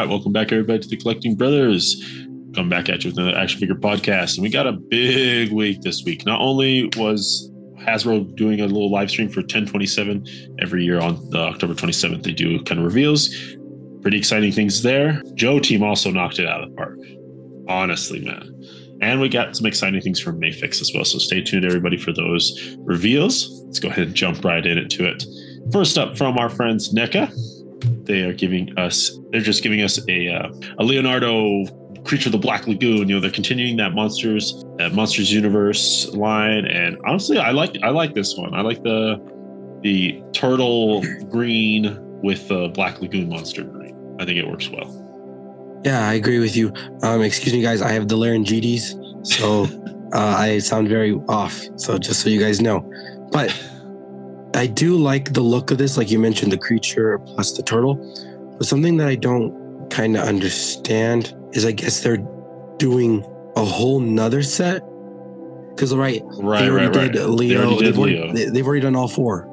welcome back everybody to the Collecting Brothers. Come back at you with another action figure podcast, and we got a big week this week. Not only was Hasbro doing a little live stream for 10/27 every year on the October 27th, they do kind of reveals. Pretty exciting things there. Joe Team also knocked it out of the park. Honestly, man. And we got some exciting things from Mayfix as well. So stay tuned, everybody, for those reveals. Let's go ahead and jump right into it. First up from our friends NECA. They're just giving us a Leonardo Creature of the Black Lagoon. You know, they're continuing that Monsters Universe line. And honestly, I like this one. I like the turtle green with the Black Lagoon monster green. I think it works well. Yeah, I agree with you. Excuse me, guys. I have the laryngitis, so I sound very off. So just so you guys know. But I do like the look of this. Like you mentioned, the creature plus the turtle. But something that I don't kind of understand is I guess they're doing a whole nother set. Because, they already did Leo. They've already done all four.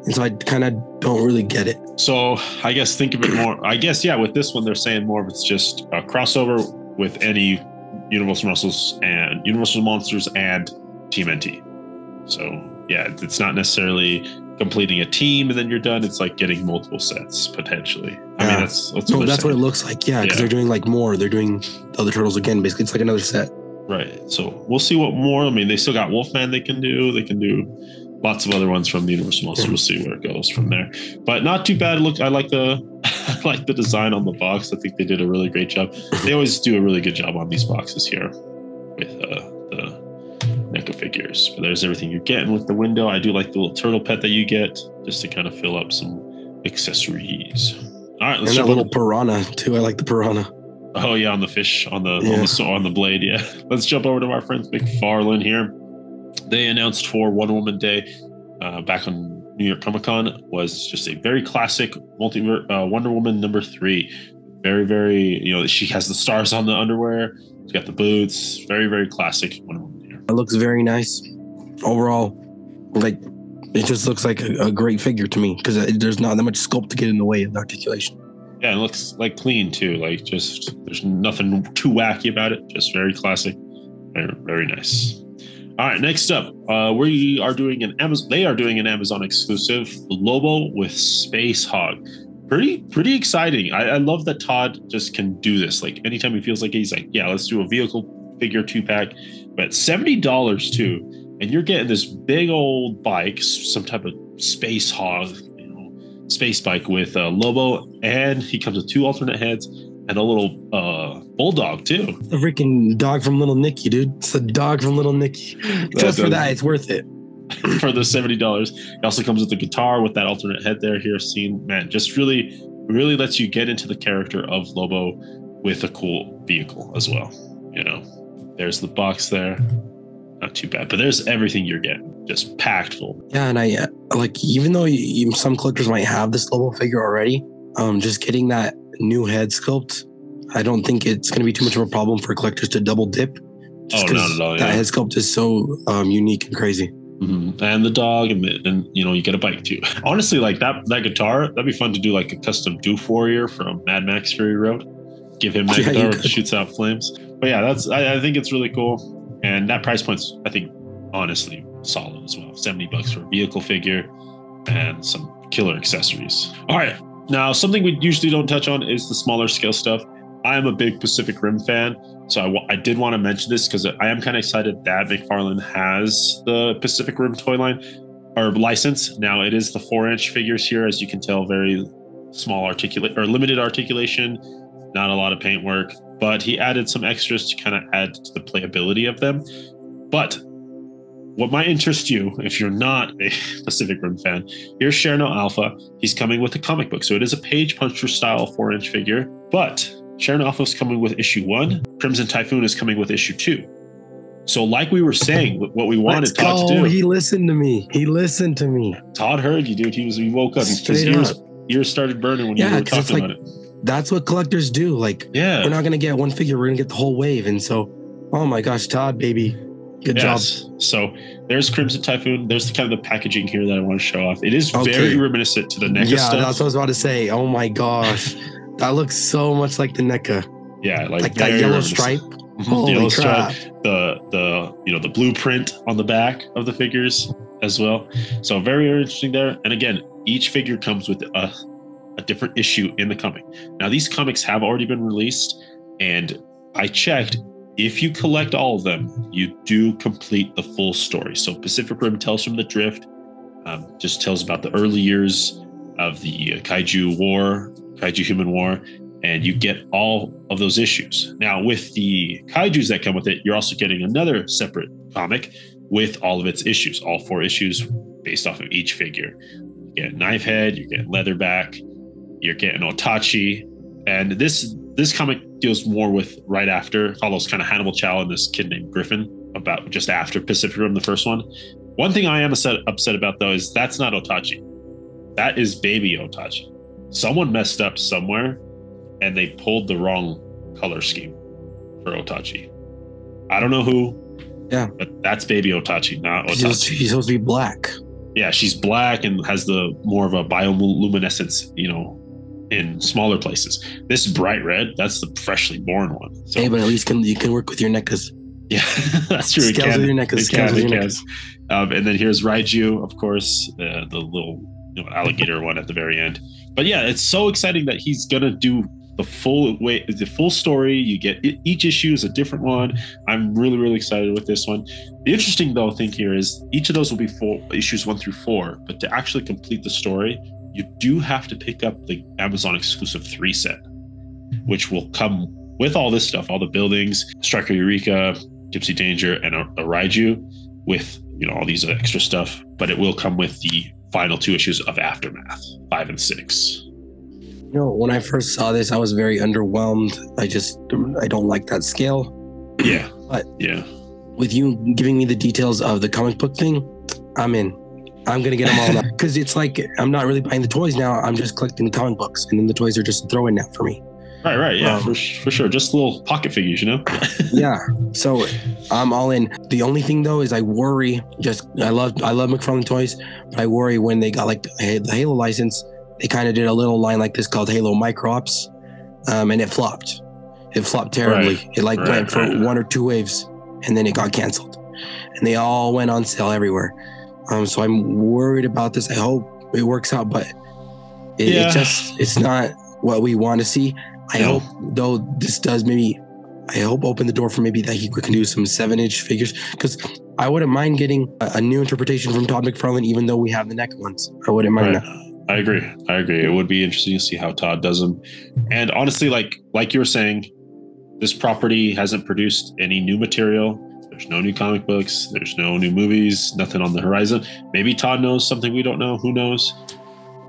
And so I kind of don't really get it. So I guess think of it more. I guess, yeah, with this one, they're saying more of it's just a crossover with any Universal Monsters and Team NT. So, yeah, it's not necessarily completing a team and then you're done. It's like getting multiple sets, potentially. I mean, that's what it looks like. Yeah, because they're doing like more. They're doing the other turtles again. Basically, it's like another set. Right. So we'll see what more. I mean, they still got Wolfman they can do. They can do lots of other ones from the Universal Monsters. We'll see where it goes from there. But not too bad. Look, I like the design on the box. I think they did a really great job. They always do a really good job on these boxes here with the NECA figures. But there's everything you're getting with the window. I do like the little turtle pet that you get just to kind of fill up some accessories. All right, let's jump a little piranha too. I like the piranha. Oh yeah, on the fish on the blade. Yeah, let's jump over to our friends McFarlane here. They announced for Wonder Woman Day back on New York Comic Con was just a very classic Wonder Woman #3. Very, very, she has the stars on the underwear. She's got the boots. Very, very classic Wonder Woman here. It looks very nice. Overall, it just looks like a great figure to me because there's not that much sculpt to get in the way of the articulation. Yeah, it looks like clean too. There's nothing too wacky about it. Just very classic. Very, very nice. All right, next up, they are doing an Amazon exclusive, Lobo with Space Hog. Pretty exciting. I love that Todd just can do this. Like anytime he feels like he's like, yeah, let's do a vehicle figure 2-pack, but $70 too, and you're getting this big old bike, some type of Space Hog, space bike with Lobo, and he comes with 2 alternate heads and a little bulldog too. The freaking dog from Little Nicky, dude. It's the dog from Little Nicky. Just for that, it's worth it. For the $70. It also comes with the guitar with that alternate head there here seen. Man, just really, really lets you get into the character of Lobo with a cool vehicle as well. There's the box there. Not too bad, but there's everything you're getting. Just packed full. Yeah, and I even though some collectors might have this Lobo figure already, just getting that new head sculpt, I don't think it's going to be too much of a problem for collectors to double dip. Not at all. That head sculpt is so unique and crazy. Mm-hmm. And the dog, and you get a bike too. Honestly, like that guitar, that'd be fun to do like a custom Doof Warrior from Mad Max Fury Road. Give him that guitar that shoots out flames. But yeah, I think it's really cool. And that price point's, I think, honestly solid as well. $70 for a vehicle figure and some killer accessories. All right. Now, something we usually don't touch on is the smaller scale stuff. I am a big Pacific Rim fan, so I did want to mention this because I am kind of excited that McFarlane has the Pacific Rim toy line or license. Now, it is the 4-inch figures here, as you can tell, very small limited articulation, not a lot of paintwork, but he added some extras to kind of add to the playability of them. But what might interest you, if you're not a Pacific Rim fan, here's Cherno Alpha. He's coming with a comic book. So it is a page puncher style 4-inch figure, but Cherno Alpha is coming with issue 1. Crimson Typhoon is coming with issue 2. So like we were saying, what we wanted Todd to do. He listened to me. Todd heard you, dude. He woke up. His ears started burning when you were talking about it. That's what collectors do. We're not going to get one figure. We're going to get the whole wave. And so, oh my gosh, Todd, baby. Good job. So there's Crimson Typhoon. There's kind of the packaging here that I want to show off. It is very reminiscent to the NECA stuff. Yeah, that's what I was about to say. Oh my gosh. That looks so much like the NECA. Yeah, like that yellow stripe. Holy yellow crap. stripe, the blueprint on the back of the figures as well. So very interesting there. And again, each figure comes with a different issue in the comic. Now these comics have already been released, and I checked. If you collect all of them, you do complete the full story. So Pacific Rim tells from the Drift, just tells about the early years of the kaiju human war, and you get all of those issues. Now, with the kaijus that come with it, you're also getting another separate comic with all of its issues, all 4 issues based off of each figure. You get Knifehead, you get Leatherback, you're getting Otachi, and this comic deals more with right after, follows kind of Hannibal Chow and this kid named Griffin, about just after Pacific Rim, the first one. One thing I am upset about, though, is that's not Otachi. That is baby Otachi. Someone messed up somewhere, and they pulled the wrong color scheme for Otachi. I don't know who. Yeah. But that's baby Otachi, not Otachi. She's supposed to be black. Yeah, she's black and has the more of a bioluminescence, in smaller places. This bright red, that's the freshly born one. So, hey, but at least you can work with your NECAs. Yeah, that's true. Scales with your NECAs. And then here's Raiju, of course, the little alligator one at the very end. But yeah, it's so exciting that he's gonna do the full story. You get each issue is a different one. I'm really, really excited with this one. The interesting thing here is each of those will be issues 1 through 4, but to actually complete the story, you do have to pick up the Amazon exclusive 3 set, which will come with all this stuff, all the buildings, Striker Eureka, Gypsy Danger, and a Raiju with all these extra stuff. But it will come with the final 2 issues of Aftermath, 5 and 6. When I first saw this, I was very underwhelmed. I don't like that scale. Yeah. But yeah, with you giving me the details of the comic book thing, I'm in. I'm going to get them all now. Because it's like, I'm not really buying the toys now. I'm just collecting the comic books. And then the toys are just a throw-in now for me. Right. Yeah, for sure. Just little pocket figures, Yeah. So I'm all in. The only thing, though, is I worry. I love McFarlane toys, but I worry when they got like the Halo license, they kind of did a little line like this called Halo Micro Ops, and it flopped. It flopped terribly. Right. It went for 1 or 2 waves, and then it got canceled. And they all went on sale everywhere. So I'm worried about this. I hope it works out, but it's not what we want to see. I hope, though, this does open the door for maybe that he can do some 7-inch figures, because I wouldn't mind getting a new interpretation from Todd McFarlane, even though we have the NECA ones. I wouldn't mind that. I agree. It would be interesting to see how Todd does them. And honestly, like you were saying, this property hasn't produced any new material. There's no new comic books. There's no new movies. Nothing on the horizon. Maybe Todd knows something we don't know. Who knows?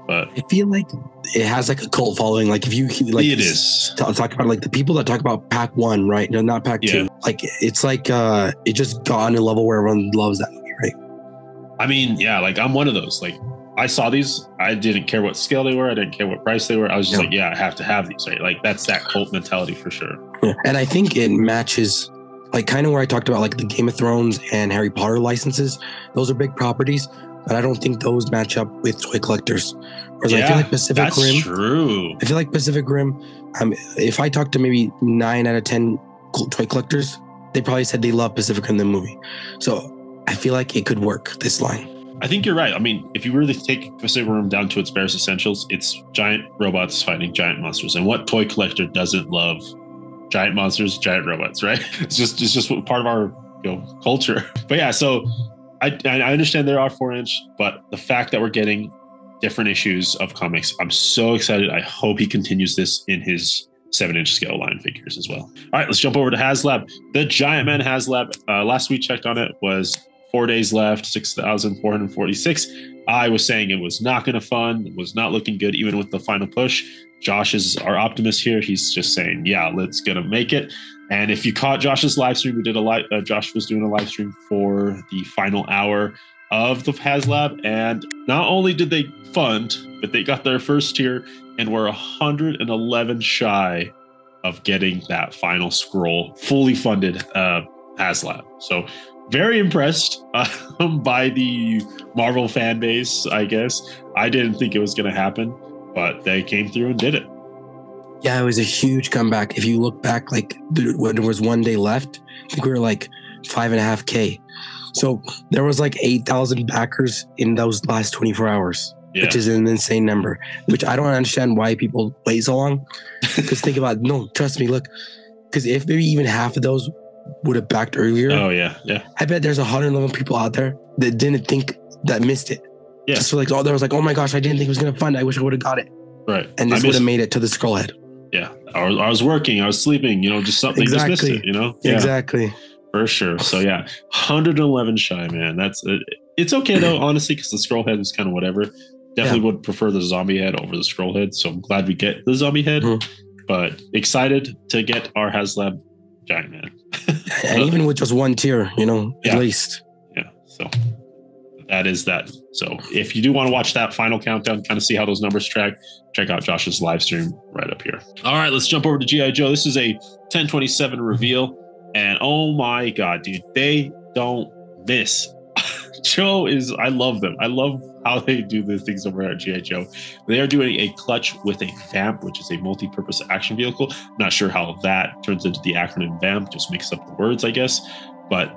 But I feel like it has like a cult following. Like if you like, it is talk about like the people that talk about Pack 1, right? No, not Pack 2. Like it's like it just got on a level where everyone loves that movie, right? I mean, yeah. Like I'm one of those. Like I saw these. I didn't care what scale they were. I didn't care what price they were. I was just like, I have to have these, right? Like that's that cult mentality for sure. Yeah. And I think it matches like kind of where I talked about like the Game of Thrones and Harry Potter licenses. Those are big properties, but I don't think those match up with toy collectors. Whereas I feel like Pacific Rim. That's true. I feel like Pacific Rim. If I talk to maybe 9 out of 10 toy collectors, they probably said they love Pacific Rim the movie. So I feel like it could work, this line. I think you're right. I mean, if you really take Pacific Rim down to its barest essentials, it's giant robots fighting giant monsters. And what toy collector doesn't love giant monsters, giant robots, right? It's just part of our culture. But yeah, so I understand there are 4-inch, but the fact that we're getting different issues of comics, I'm so excited. I hope he continues this in his 7-inch scale line figures as well. All right, let's jump over to HasLab. The Giant Man HasLab, last we checked on it was 4 days left, 6,446. I was saying it was not going to fund, it was not looking good, even with the final push. Josh is our optimist here. He's just saying, yeah, let's gonna make it. And if you caught Josh's live stream, we did Josh was doing a live stream for the final hour of the HasLab. And not only did they fund, but they got their first tier and were 111 shy of getting that final scroll fully funded HasLab. So very impressed by the Marvel fan base, I guess. I didn't think it was going to happen, but they came through and did it. Yeah, it was a huge comeback. If you look back, like when there was 1 day left, I think we were like 5.5K. So there was like 8,000 backers in those last 24 hours, which is an insane number, which I don't understand why people wait so long. Because think about, no, trust me, look, because if maybe even half of those would have backed earlier. Oh, yeah. I bet there's 111 people out there that didn't think, that missed it. Yeah. Just like, there was like, oh my gosh, I didn't think it was going to fund. I wish I would have got it. Right. And this would have made it to the scroll head. Yeah. I was working, I was sleeping, just something, just missed it, Yeah. Exactly. For sure. So yeah, 111 shy, man. It's okay though, honestly, because the scroll head is kind of whatever. Definitely would prefer the zombie head over the scroll head. So I'm glad we get the zombie head, but excited to get our HasLab giant man. And even with just one tier, at least. Yeah. So that is that. So if you do want to watch that final countdown, kind of see how those numbers track, check out Josh's live stream right up here. All right, let's jump over to G.I. Joe. This is a 1027 reveal. And oh my God, dude, they don't miss. Joe I love them. I love how they do the things over at G.I. Joe. They are doing a clutch with a VAMP, which is a multi-purpose action vehicle. Not sure how that turns into the acronym VAMP, just mix up the words, I guess. But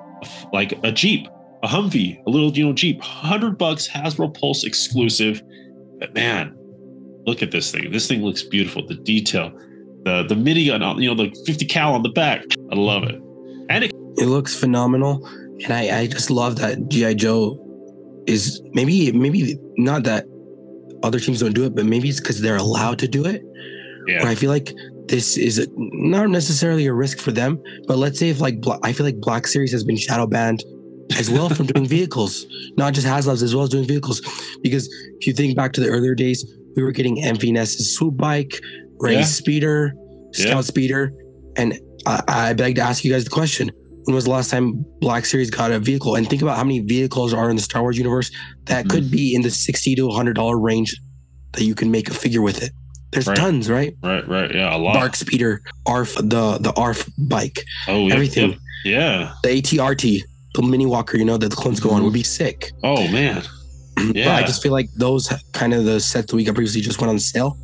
like a Jeep, a Humvee, a little, Jeep, $100 Hasbro Pulse exclusive. But man, look at this thing. This thing looks beautiful. The detail, the minigun, the 50 cal on the back. I love it. And it looks phenomenal. And I just love that G.I. Joe is maybe not that other teams don't do it, but maybe it's because they're allowed to do it. Yeah. Where I feel like this is not necessarily a risk for them, but let's say if I feel like Black Series has been shadow banned as well from doing vehicles, not just HasLabs, as well as doing vehicles. Because if you think back to the earlier days, we were getting MV Ness's swoop bike, Ray's speeder, Scout speeder, and I beg to ask you guys the question: when was the last time Black Series got a vehicle? And think about how many vehicles are in the Star Wars universe that could be in the $60 to $100 range that you can make a figure with it. There's tons, right? Right. Yeah, a lot. Dark speeder, ARF, the ARF bike, everything. Yeah. The ATRT, the mini walker, that the clones go on would be sick. Oh man. Yeah. But I just feel like those kind of the sets that we got previously just went on sale.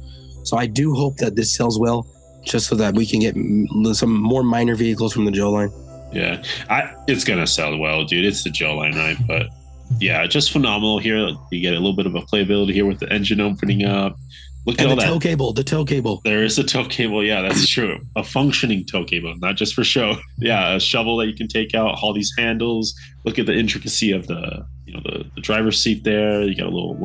So I do hope that this sells well, just so that we can get some more minor vehicles from the Joe line. Yeah, it's gonna sell well, dude. It's the Joe line, right? But yeah, just phenomenal here. You get a little bit of a playability here with the engine opening up. Look at all that. The tow cable. There is a tow cable. Yeah, that's true. A functioning tow cable, not just for show. Yeah, a shovel that you can take out, haul these handles. Look at the intricacy of the driver's seat there. You got a little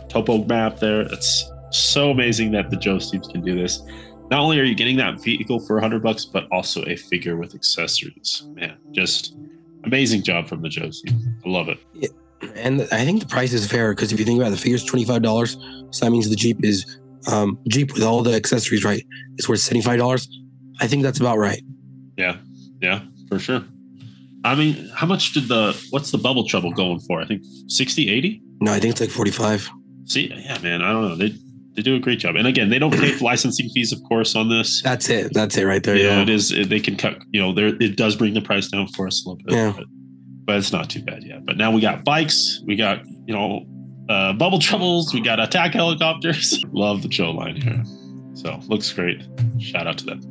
topo map there. It's so amazing that the Joe teams can do this. Not only are you getting that vehicle for $100, but also a figure with accessories. Man, just amazing job from the Joe team. I love it. Yeah. And I think the price is fair, because if you think about it, the figure's $25, so that means the Jeep is Jeep with all the accessories, right? It's worth $75. I think that's about right. Yeah, for sure. I mean, how much what's the Bubble Trouble going for? I think 60, 80? No, I think it's like 45. See, yeah, man, I don't know. They do a great job. And again, they don't pay licensing fees, of course, on this. That's it right there. Yeah, it is. They can cut, it does bring the price down for us a little bit. Yeah. But it's not too bad yet. But now we got bikes. We got, Bubble Troubles. We got attack helicopters. Love the Joe line here. So looks great. Shout out to them.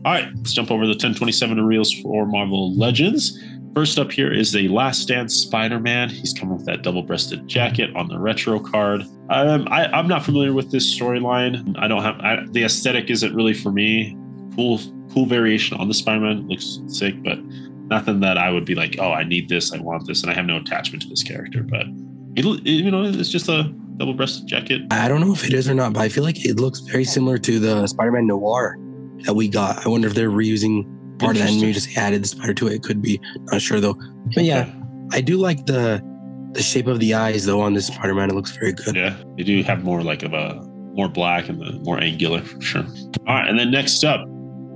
All right, let's jump over the 1027 reels for Marvel Legends. First up here is the Last Stand Spider-Man. He's coming with that double-breasted jacket on the retro card. I'm not familiar with this storyline. The aesthetic isn't really for me. Cool variation on the Spider-Man. Looks sick, but nothing that I would be like, oh, I need this, I want this, and I have no attachment to this character. But it's just a double-breasted jacket. I don't know if it is or not, but I feel like it looks very similar to the Spider-Man Noir that we got. I wonder if they're reusing part of that and maybe just added the spider to it. It could be, not sure though. But yeah, I do like the shape of the eyes though on this Spider-Man. It looks very good. Yeah, they do have more more black and the more angular for sure. All right, and then next up,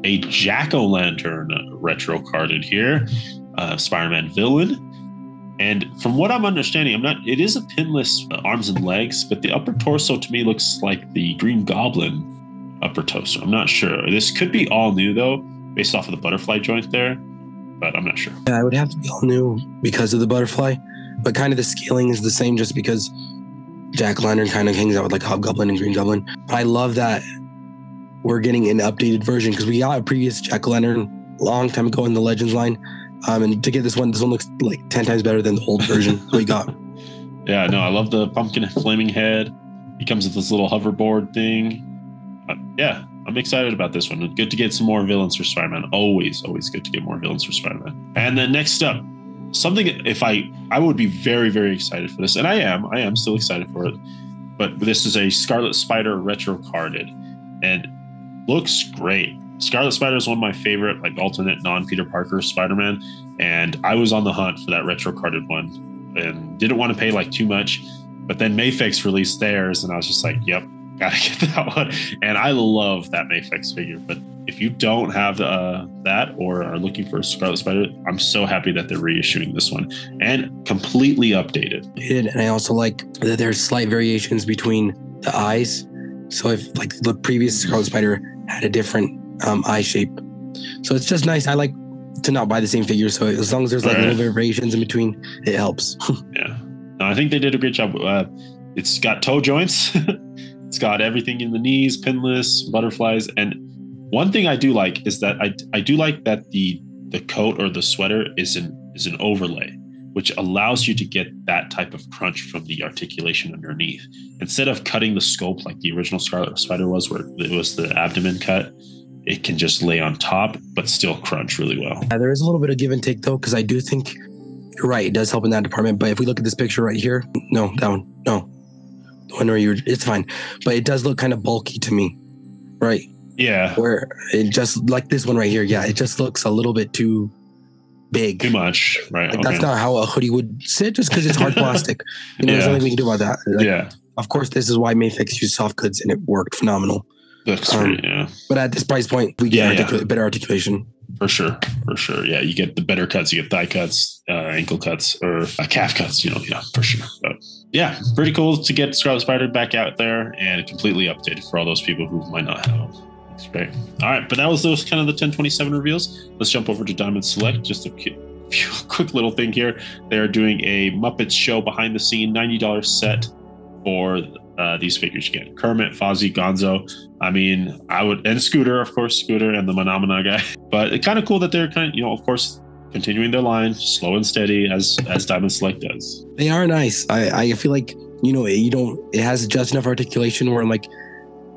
a Jack-o'-lantern retro carded here, Spider-Man villain. And from what I'm understanding, it is a pinless arms and legs, but the upper torso to me looks like the Green Goblin upper torso. I'm not sure. This could be all new though, based off of the butterfly joint there, but I'm not sure. Yeah, it would have to be all new because of the butterfly, but kind of the scaling is the same just because Jack-o'-lantern kind of hangs out with like Hobgoblin and Green Goblin. But I love that we're getting an updated version because we got a previous jack-o'-lantern a long time ago in the Legends line. And to get this one looks like 10 times better than the old version we got. Yeah, no, I love the pumpkin flaming head. He comes with this little hoverboard thing. Yeah, I'm excited about this one. Good to get some more villains for Spider-Man. Always good to get more villains for Spider-Man. And then next up, something if I would be very, very excited for this, and I am still excited for it. But this is a Scarlet Spider retro carded, and looks great. Scarlet Spider is one of my favorite, like, alternate non-Peter Parker Spider-Man, and I was on the hunt for that retro carded one, and didn't want to pay like too much. But then Mayfix released theirs, and I was just like, yep, gotta get that one. And I love that Mayfix figure. But if you don't have that or are looking for a Scarlet Spider, I'm so happy that they're reissuing this one and completely updated. And I also like that there's slight variations between the eyes. So if like the previous Scarlet Spider had a different eye shape, so it's just nice. I like to not buy the same figure, so as long as there's like little variations in between, it helps. Yeah, no, I think they did a great job. It's got toe joints. It's got everything in the knees, pinless, butterflies, and one thing I do like is that I do like that the coat or the sweater is an overlay, which allows you to get that type of crunch from the articulation underneath. Instead of cutting the sculpt like the original Scarlet Spider was, where it was the abdomen cut, it can just lay on top, but still crunch really well. There is a little bit of give and take though, because I do think you're right. It does help in that department. But if we look at this picture right here, no, that one, no. The one where it's fine. But it does look kind of bulky to me, right? Yeah. Where it just, like this one right here, yeah, it just looks a little bit too big. Too much, right? Like, that's not how a hoodie would sit, just because it's hard plastic. There's nothing we can do about that. Like, yeah. Of course, this is why Mayfix used soft goods, and it worked phenomenal. That's right, yeah. But at this price point, we get better articulation. For sure. Yeah, you get the better cuts. You get thigh cuts, ankle cuts, or calf cuts, yeah, for sure. But yeah, pretty cool to get Scarlet Spider back out there and completely updated for all those people who might not have them. That's great. All right, but that was those kind of the 1027 reveals. Let's jump over to Diamond Select. Just a quick little thing here. They're doing a Muppets Show behind the scene $90 set for these figures again. Kermit, Fozzie, Gonzo. I mean, and Scooter, of course, Scooter and the Manamana guy. But it's kind of cool that they're kind of, of course, continuing their line slow and steady as Diamond Select does. They are nice. I feel like, it has just enough articulation where I'm like,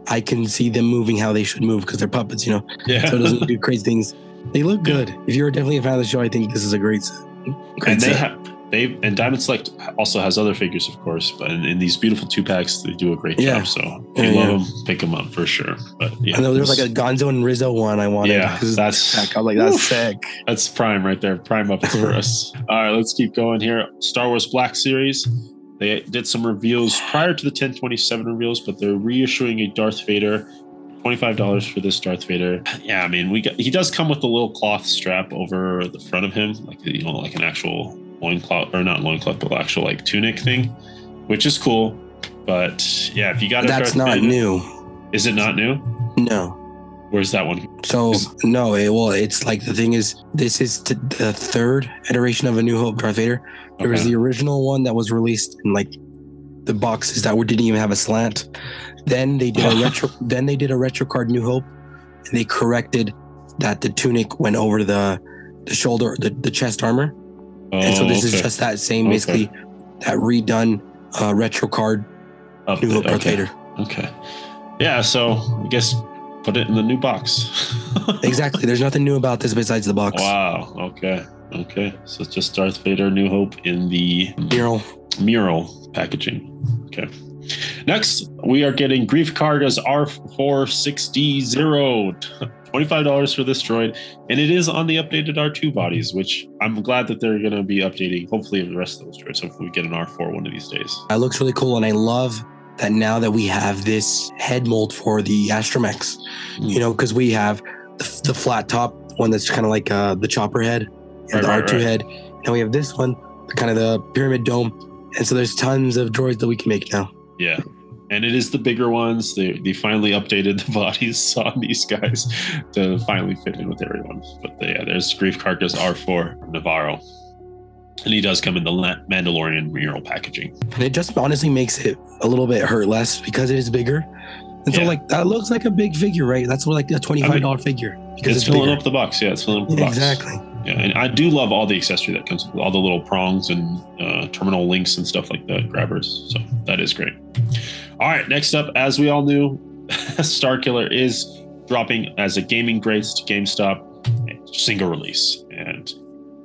I can see them moving how they should move because they're puppets, Yeah. So it doesn't do crazy things. They look good. If you're definitely a fan of the show, I think this is a great set. And Diamond Select also has other figures, of course, but in these beautiful 2-packs, they do a great job. So if you love them, pick them up for sure. But I know there's like a Gonzo and Rizzo one I wanted. Yeah, that's sick. I'm like, that's sick. That's prime right there. Prime up for us. All right, let's keep going here. Star Wars Black Series. They did some reveals prior to the 1027 reveals, but they're reissuing a Darth Vader. $25 for this Darth Vader. Yeah, I mean, he does come with a little cloth strap over the front of him, like like an actual loincloth, or not loincloth, but actual like tunic thing, which is cool. But yeah, if you got that's Darth not Vader, new. Is it not new? No. Where's that one? So it's like, the thing is, this is the third iteration of A New Hope Darth Vader. There was the original one that was released in like the boxes that didn't even have a slant. Then they did a retro. Then they did a retro card New Hope, and they corrected that the tunic went over the shoulder, the chest armor. And so this is just that same, basically, that redone retro card New Hope Darth Vader. Okay. Yeah, so I guess put it in the new box. Exactly. There's nothing new about this besides the box. Wow. Okay. So it's just Darth Vader New Hope in the mural packaging. Okay. Next, we are getting Grief Karga's R460 $25 for this droid, and it is on the updated R2 bodies, which I'm glad that they're going to be updating, hopefully, the rest of those droids. Hopefully we get an R4 one of these days. That looks really cool, and I love that now that we have this head mold for the Astromechs, because we have the flat top one that's kind of like the chopper head and the R2 head. Now we have this one, kind of the pyramid dome, and so there's tons of droids that we can make now. Yeah. And it is the bigger ones. They finally updated the bodies on these guys to finally fit in with everyone. But there's Grief Karga's R4 Navarro. And he does come in the Mandalorian mural packaging. And it just honestly makes it a little bit hurt less because it is bigger. And so like that looks like a big figure, right? That's what like a $25 figure. Because it's filling up the box. Yeah, it's filling up the box. Exactly. Yeah, and I do love all the accessory that comes with all the little prongs and terminal links and stuff like that, grabbers. So that is great. All right, next up, as we all knew, Starkiller is dropping as a gaming grades to GameStop, single release. And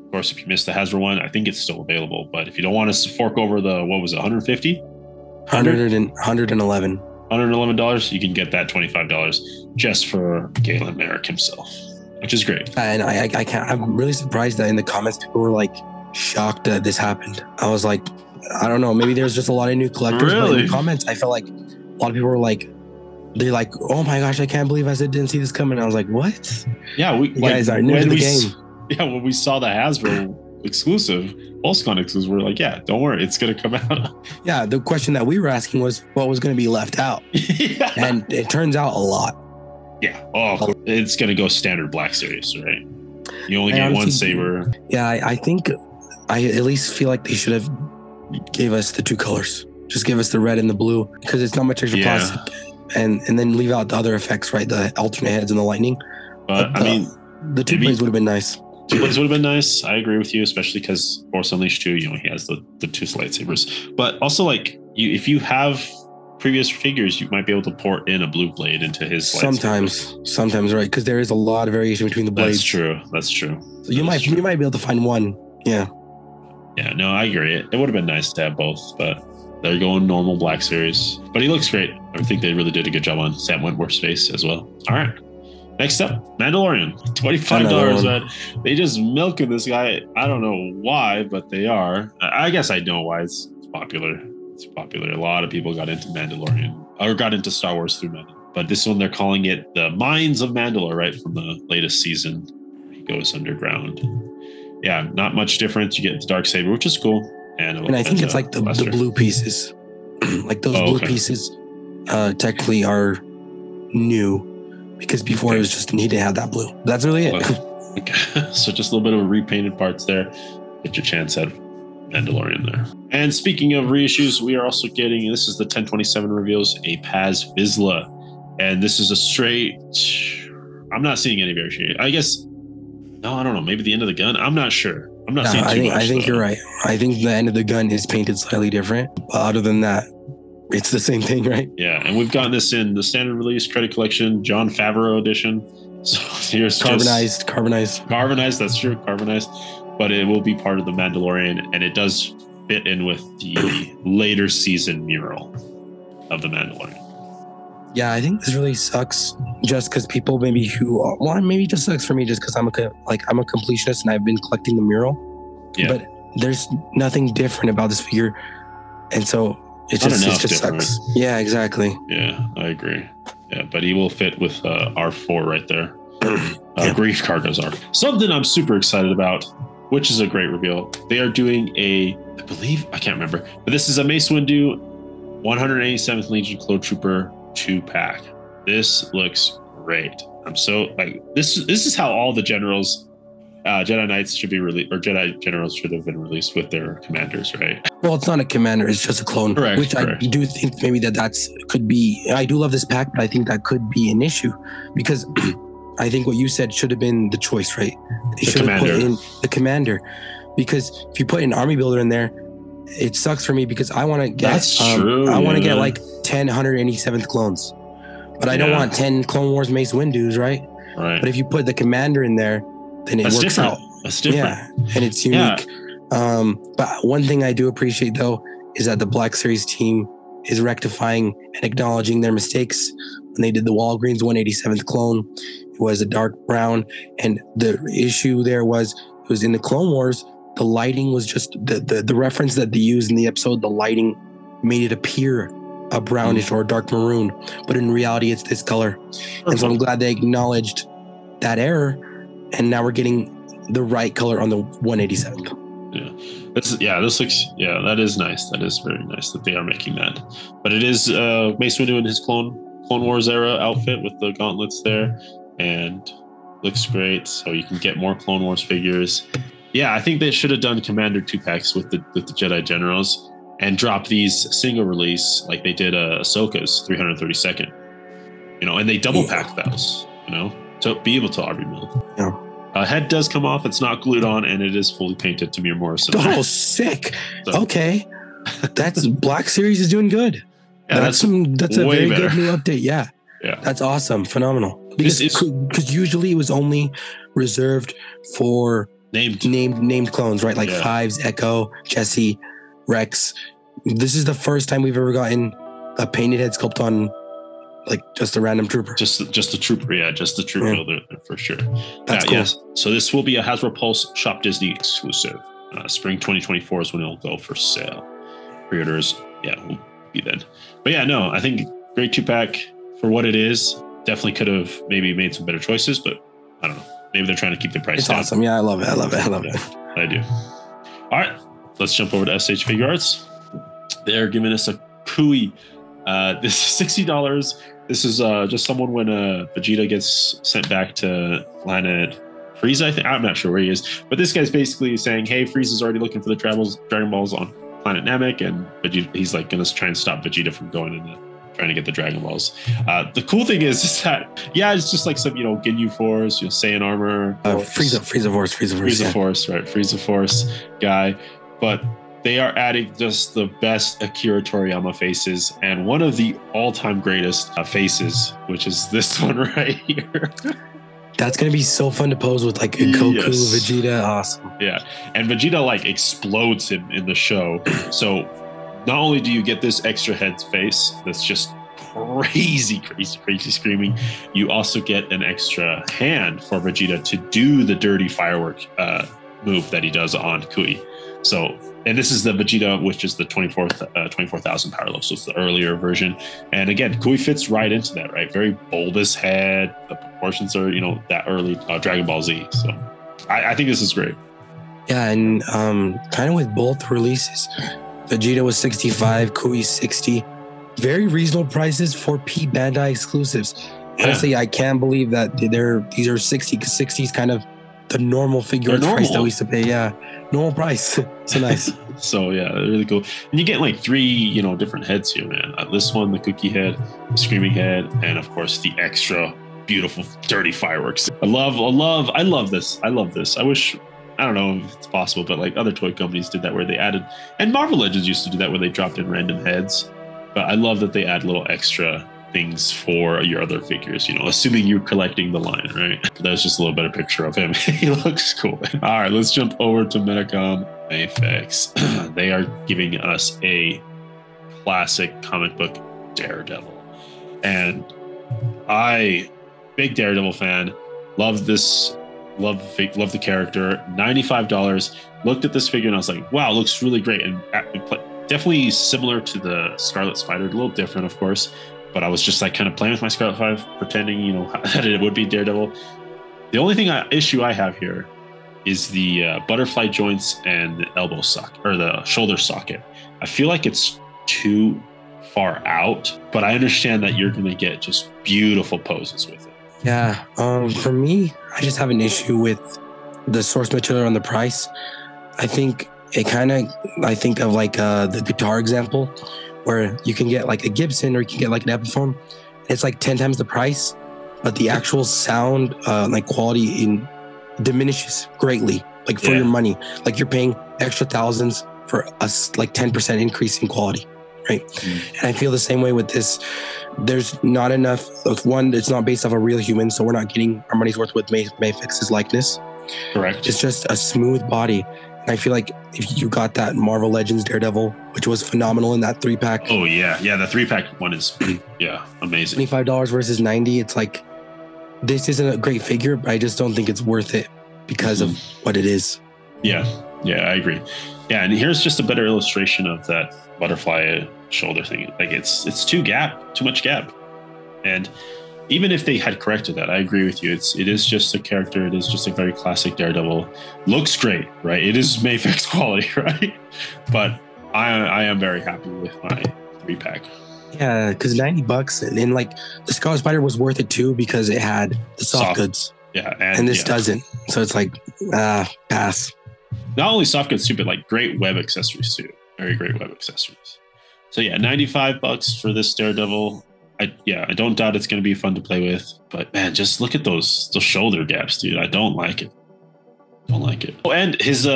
of course, if you missed the Hasbro one, I think it's still available. But if you don't want to fork over the, what was it, 150? $111, you can get that $25 just for Galen Merrick himself, which is great. And I'm really surprised that in the comments people were like shocked that this happened. I was like, I don't know, maybe there's just a lot of new collectors. Really? But in the comments, I felt like a lot of people were like, they're like, oh my gosh, I can't believe I didn't see this coming. I was like, what? Yeah, you guys are new to the game. Yeah, when we saw the Hasbro exclusive, PulseCon exclusive, we're like, yeah, don't worry, it's going to come out. Yeah, the question that we were asking was what was going to be left out? Yeah. And it turns out a lot. Yeah. Oh, it's going to go standard Black Series, right? You only get one saber. Yeah, I think I at least feel like they should have gave us the two colors. Just give us the red and the blue because it's not much extra plastic. And then leave out the other effects, right? The alternate heads and the lightning. But I mean, the two blades would have been nice. Two blades would have been nice. I agree with you, especially because Force Unleashed 2, he has the two lightsabers. But also, like, if you have previous figures, you might be able to port in a blue blade into his sometimes, right? Because there is a lot of variation between the blades. That's true. So you might be able to find one. Yeah. Yeah, no, I agree. It would have been nice to have both, but they're going normal Black Series. But he looks great. I think they really did a good job on Sam Wentworth's face as well. All right. Next up, Mandalorian. $25, man. They just milking this guy. I don't know why, but they are. I guess I know why. It's popular. It's popular. A lot of people got into Mandalorian or got into Star Wars through Mandalorian. But this one, they're calling it the Mines of Mandalore, right? From the latest season. He goes underground. Yeah, not much difference. You get the Darksaber, which is cool. And I think it's like the blue pieces. Like those blue pieces technically are new. Because before it was just need to have that blue. That's really it. Okay. So just a little bit of repainted parts there. Get your chance at Mandalorian there. And speaking of reissues, we are also getting, this is the 1027 reveals, a Paz Vizsla. And this is a straight, I'm not seeing any variation. I guess, no, I don't know. Maybe the end of the gun. I'm not sure. I'm not seeing too much. I think you're right. I think the end of the gun is painted slightly different. But other than that, it's the same thing, right? Yeah, and we've gotten this in the standard release, credit collection, Jon Favreau edition. So here's carbonized. That's true, carbonized. But it will be part of the Mandalorian, and it does fit in with the later season mural of the Mandalorian. Yeah, I think this really sucks just because people maybe maybe just sucks for me just because I'm a completionist and I've been collecting the mural. Yeah. But there's nothing different about this figure, and so it just sucks. Yeah, exactly. Yeah, I agree. Yeah, but he will fit with R4 right there. Grief Cargo's R. Something I'm super excited about, which is a great reveal. They are doing I can't remember, but this is a Mace Windu 187th Legion Clone Trooper 2-pack. This looks great. I'm so this is how all the generals, Jedi Knights should be released, or Jedi Generals should have been released with their commanders, right? Well, it's not a commander; it's just a clone. Correct. I do think maybe could be. I do love this pack, but I think that could be an issue because I think what you said should have been the choice, right? They should have put in the commander, because if you put an army builder in there, it sucks for me because I want to get. That's true. I want to get like 10 187th clones, but I don't want 10 Clone Wars Mace Windus, right? Right. But if you put the commander in there, then it works out. That's different. Yeah, and it's unique. Yeah. But one thing I do appreciate though is that the Black Series team is rectifying and acknowledging their mistakes. When they did the Walgreens 187th clone, it was a dark brown, and the issue there was it was in the Clone Wars. The lighting was just the reference that they used in the episode. The lighting made it appear a brownish or a dark maroon, but in reality, it's this color. And so I'm glad they acknowledged that error, and now we're getting the right color on the 187th. This looks, that is nice. That is very nice that they are making that. But it is Mace Windu in his Clone Wars era outfit with the gauntlets there, and looks great. So you can get more Clone Wars figures. Yeah, I think they should have done Commander 2-packs with the Jedi Generals and drop these single release like they did Ahsoka's 332nd. you know, and they double pack those, you know, to be able to Aubrey mill. Yeah. Head does come off. It's not glued on, and it is fully painted to Tamir Morrison. Oh, sick. So. Okay. That's Black Series is doing good. Yeah, that's a very better. good new update. Yeah. That's awesome. Phenomenal. Because usually it was only reserved for named clones, right? Like Fives, Echo, Jesse, Rex. This is the first time we've ever gotten a painted head sculpt on like just a random trooper. Just a trooper, just the troop builder for sure. That's cool. Yes. So this will be a Hasbro Pulse Shop Disney exclusive. Spring 2024 is when it'll go for sale. Pre-orders, will be then. But I think great 2-pack for what it is. Definitely could have maybe made some better choices, but I don't know. Maybe they're trying to keep the price down. It's awesome. Yeah, I love it. I love it. I do. All right, let's jump over to SH Figure Arts. They're giving us a Kui. This is $60. This is just someone when Vegeta gets sent back to planet Frieza, I think. I'm not sure where he is, but this guy's basically saying, hey, Frieza's already looking for the Dragon Balls on planet Namek, and Vegeta, he's like going to try and stop Vegeta from going into trying to get the Dragon Balls. The cool thing is that, it's just like some, Ginyu Force, Saiyan armor. Frieza Force, right? Frieza Force guy. But they are adding just the best Akira Toriyama faces, and one of the all-time greatest faces, which is this one right here. That's going to be so fun to pose with like Goku, Vegeta. Awesome. Yeah. And Vegeta like explodes him in the show. So not only do you get this extra head face that's just crazy screaming, you also get an extra hand for Vegeta to do the dirty firework move that he does on Kui. So, and this is the Vegeta, which is the 24,000 power level. So it's the earlier version. And again, Kui fits right into that, right? Very bulbous head. The proportions are, that early Dragon Ball Z. So I think this is great. Yeah. And kind of with both releases, Vegeta was 65, Kui 60. Very reasonable prices for P Bandai exclusives. Yeah. Honestly, I can't believe that these are 60, because 60 is kind of the normal figure price that we used to pay. Yeah, normal price. So nice. So really cool. And you get like 3, different heads here, man. This one, the cookie head, the screaming head, and of course the extra beautiful dirty fireworks. I love this. I wish, I don't know if it's possible, but like other toy companies did that where they added, and Marvel Legends used to do that where they dropped in random heads. But I love that they add little extra things for your other figures, assuming you're collecting the line, right? That's just a little better picture of him. He looks cool. All right, let's jump over to Medicom Mayfix. They are giving us a classic comic book Daredevil. And big Daredevil fan, love this, love the character. $95. Looked at this figure and I was like, wow, looks really great. And definitely similar to the Scarlet Spider, a little different, of course. But I was just like kind of playing with my Scarlet 5, pretending, that it would be Daredevil. The only issue I have here is the butterfly joints and the elbow socket, or the shoulder socket. I feel like it's too far out, but I understand that you're going to get just beautiful poses with it. Yeah. For me, I just have an issue with the source material and the price. I think I think of like the guitar example, where you can get like a Gibson or you can get like an Epiphone. It's like 10 times the price, but the actual sound like quality diminishes greatly, like for your money. Like you're paying extra thousands for us, like 10% increase in quality, right? And I feel the same way with this. There's not enough. One, it's not based off a real human, so we're not getting our money's worth with Mayfix's likeness. Correct. It's just a smooth body. And I feel like if you got that Marvel Legends Daredevil, which was phenomenal in that 3-pack. Oh yeah, the 3-pack one is amazing. $25 versus $90. It's like, this isn't a great figure, but I just don't think it's worth it because of what it is. Yeah, I agree. Yeah, and here's just a better illustration of that butterfly shoulder thing. Like it's too much gap. And even if they had corrected that, I agree with you. It is just a character. It is just a very classic Daredevil. Looks great, right? It is Mayfix quality, right? But I am very happy with my 3-pack. Yeah, because $90 and like the Scarlet Spider was worth it too because it had the soft goods. Yeah, and this doesn't. So it's like pass. Not only soft goods too, but like great web accessories too. Very great web accessories. So yeah, $95 for this Daredevil. I don't doubt it's going to be fun to play with. But man, just look at those shoulder gaps, dude. I don't like it. Don't like it. Oh, and his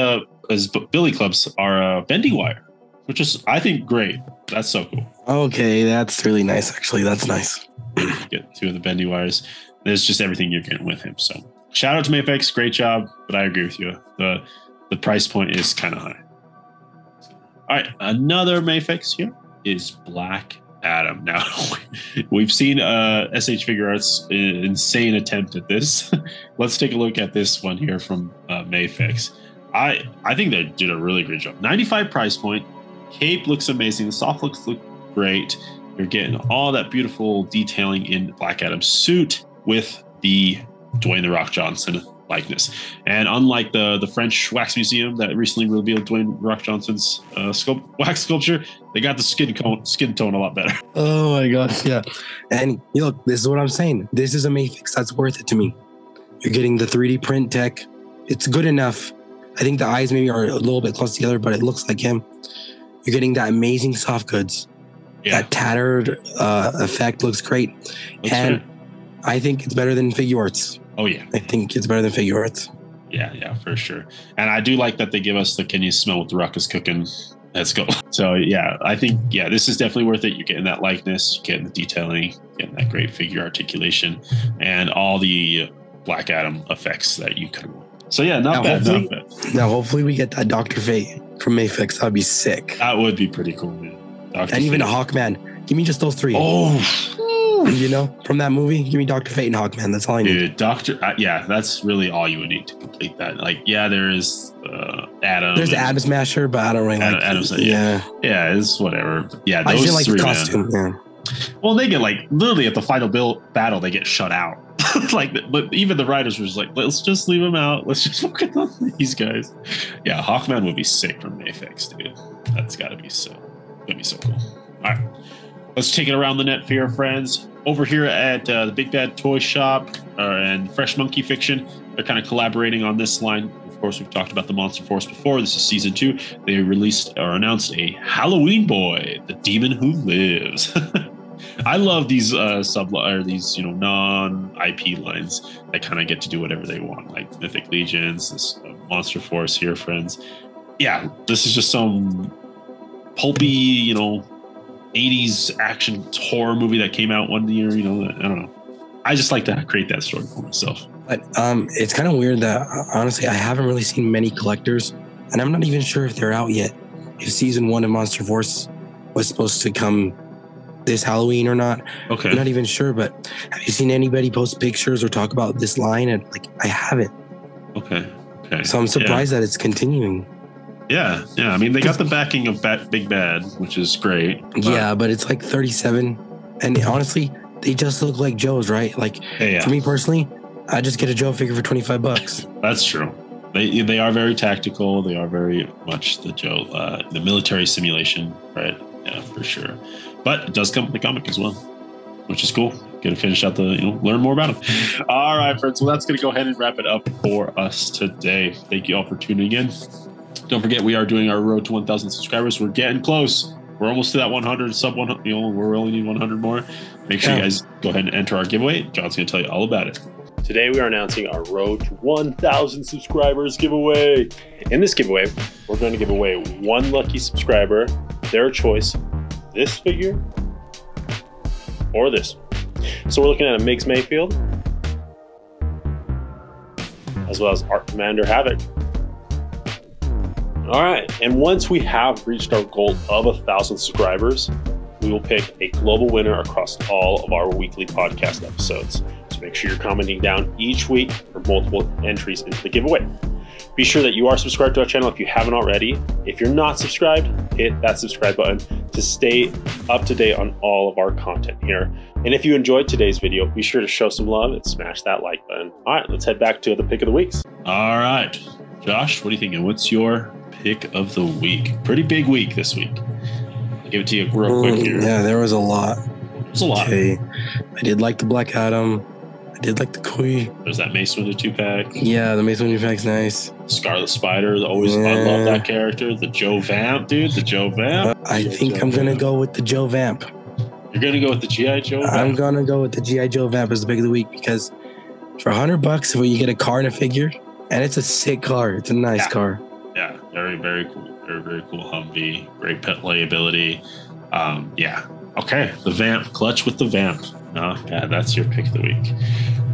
billy clubs are bending wire, which is, I think, great. That's so cool. Okay, that's really nice. Actually, that's nice. Get 2 of the bendy wires. There's just everything you're getting with him. So shout out to Mayfix, great job. But I agree with you. The price point is kind of high. All right, another Mayfix here is Black Adam. Now we've seen SH Figure Arts insane attempt at this. Let's take a look at this one here from Mayfix. I think they did a really great job. 95 price point. Cape looks amazing. The soft looks look great. You're getting all that beautiful detailing in Black Adam's suit with the Dwayne "The Rock" Johnson likeness. And unlike the French wax museum that recently revealed Dwayne "The Rock" Johnson's wax sculpture, they got the skin tone a lot better. Oh my gosh, yeah. And look, this is what I'm saying. This is a Mayfix that's worth it to me. You're getting the 3D print tech. It's good enough. I think the eyes maybe are a little bit close together, but it looks like him. You're getting that amazing soft goods. Yeah. That tattered effect looks great. And I think it's better than Figure Arts. Oh, yeah. I think it's better than Figure Arts. Yeah, for sure. And I do like that they give us the "Can you smell what the Rock is cooking?" Let's go. So, yeah, I think, this is definitely worth it. You're getting that likeness, you're getting the detailing, getting that great figure articulation, and all the Black Adam effects that you could want. So, yeah, not bad. Now, hopefully we get that Dr. Fate from Mayfix. That'd be sick. That would be pretty cool, man. And even a Hawkman. Give me just those 3. Oh, from that movie, give me Dr. Fate and Hawkman. That's all I need. Dude, that's really all you would need to complete that. Like, there is Adam. There's Adam Smasher, but I don't really like Adam. Yeah, it's whatever. Yeah, those I just like 3, the costume. Yeah. Well, they get literally at the final battle, they get shut out. But even the writers were just like, let's just leave them out. Let's just look at these guys. Yeah, Hawkman would be sick from Mayfix, dude. That's got to be so cool. All right, let's take it around the net for your friends. Over here at the Big Bad Toy Shop and Fresh Monkey Fiction, they're kind of collaborating on this line. Of course, we've talked about the Monster Force before. This is season 2. They released or announced a Halloween boy, the Demon Who Lives. I love these these non-IP lines that kind of get to do whatever they want, like Mythic Legions, this Monster Force here, friends. Yeah, this is just some pulpy, 80s action horror movie that came out one year. I don't know. I just like to create that story for myself. But it's kind of weird that honestly, I haven't really seen many collectors, and I'm not even sure if they're out yet. If season 1 of Monster Force was supposed to come this Halloween or not. Okay. I'm not even sure, but have you seen anybody post pictures or talk about this line? And I haven't. Okay. So I'm surprised that it's continuing. Yeah. I mean, they got the backing of Big Bad, which is great. Yeah, but it's like 37, and honestly, they just look like Joe's, right? For me personally, I just get a Joe figure for $25. That's true. They are very tactical. They are very much the Joe, the military simulation, right? Yeah, for sure. But it does come with the comic as well, which is cool. Get to finish out learn more about them. All right, friends. Well, that's going to go ahead and wrap it up for us today. Thank you all for tuning in. Don't forget, we are doing our road to 1,000 subscribers. We're getting close. We're almost to that 100 sub 100. We only need 100 more. Make sure you guys go ahead and enter our giveaway. John's going to tell you all about it. Today, we are announcing our road to 1,000 subscribers giveaway. In this giveaway, we're going to give away one lucky subscriber, their choice, this figure or this. So we're looking at a Migs Mayfield, as well as Art Commander Havoc. All right, and once we have reached our goal of 1,000 subscribers, we will pick a global winner across all of our weekly podcast episodes. So make sure you're commenting down each week for multiple entries into the giveaway. Be sure that you are subscribed to our channel if you haven't already. If you're not subscribed, hit that subscribe button to stay up to date on all of our content here. And if you enjoyed today's video, be sure to show some love and smash that like button. All right, let's head back to the pick of the weeks. All right, Josh, what are you thinking? What's your pick of the week? Pretty big week this week. I'll give it to you real quick here. Yeah, there was a lot. There's a lot. Okay. I did like the Black Adam. I did like the Kui. There's that Mace Windu 2-pack. Yeah, the Mace Windu 2-pack's nice. Scarlet Spider, I love that character. The Joe Vamp, dude. The Joe Vamp. I think I'm going to go with the Joe Vamp. You're gonna go with the GI Joe Vamp? I'm gonna go with the GI Joe Vamp as the pick of the week because for $100, where you get a car and a figure, and it's a sick car. It's a nice car. Yeah, very, very cool. Very, very cool Humvee. Great pet playability. Yeah. Okay, the Vamp. Clutch with the Vamp. Yeah, that's your pick of the week.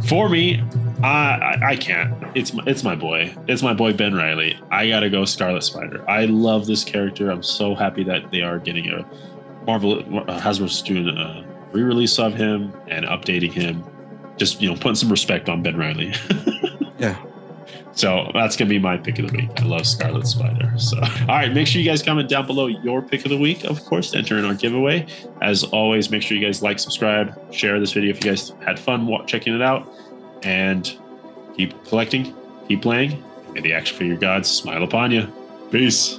For me, I can't. It's my boy. It's my boy Ben Reilly. I gotta go Scarlet Spider. I love this character. I'm so happy that they are getting a Hasbro's doing a re-release of him and updating him. Just putting some respect on Ben Reilly. Yeah. So that's going to be my pick of the week. I love Scarlet Spider. So, all right, make sure you guys comment down below your pick of the week, of course, to enter in our giveaway. As always, make sure you guys like, subscribe, share this video if you guys had fun checking it out, and keep collecting, keep playing, and may the action figure gods smile upon you. Peace.